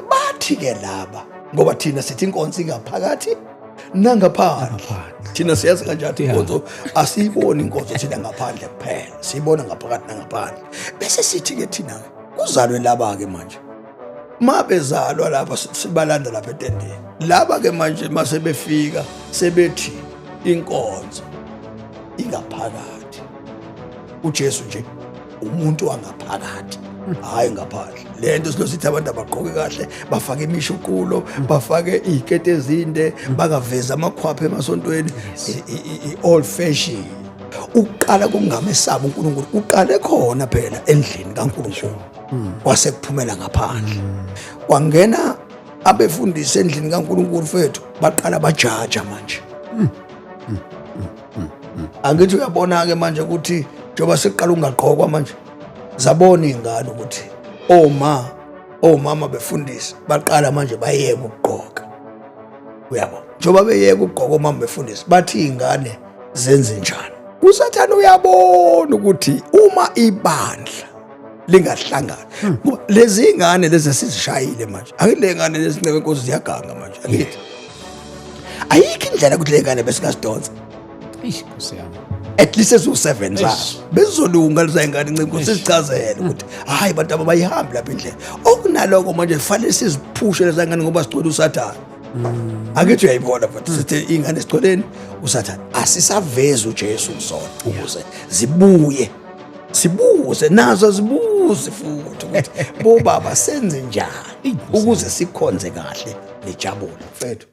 Bathi-ke laba, ngoba thina sithi inkonzo ingaphakathi nangaphandle. Thina siyazi kanjani inkonzo asiyiboni inkonzo thina ngaphandle kuphela, siyibona ngaphakathi nangaphandle. Bese sithi-ke thina kuzalwe laba-ke manje. Mabezalwa lapha sibalanda lapha etendeni. Laba-ke manje mase befika sebethi inkonzo ingaphakathi. uJesu nje umuntu wangaphakathi, hayi ngaphandle. Lento sithi abantu abaqoke kahle, bafake imishukulo, bafake izikete ezinde, bakaveza amakhwapha emasontweni, old fashion. Uqala kungamesaba uNkulunkulu, uqale khona phela endlini kaNkulunkulu. Kwase kuphumela ngaphandle. Kwangena abefundisi endlini kaNkulunkulu fethu, baqala bajaja manje. Angithi uyabona-ke manje ukuthi njengoba seqala ungaqokwa manje, zabona iy'ngane ukuthi omama befundisi baqala manje bayeke ukugqoka. Uyabona, njengoba beyeka ukugqoka omama befundisi, bathi iy'ngane zenze njani. USathane uyabona ukuthi uma ibandla lingahlangana, lezi iy'ngane lezi sizishayile manje, akithi le y'ngane lezi ncebe inkosi ziyaganga manje, akithi ayikho indlela ukuthi le y'ngane besingasidonsa. At least ezu-7 zazo bezolunga lezay'ngane ncebe inkosi sizichazele ukuthi hhayi bantu abayihambi lapha indlela. Okunaloko manje kufanele siziphushe lezay'ngane ngoba sigcwele uSathane. Akithi uyayibona futhi sithi iy'ngane sigcweleni uSathane. Asisavezi uJesu kusona ukuze sibuze nazo zibuze futhi ukuthi bo baba senze njani ukuze sikhonze kahle nejabule mfethu.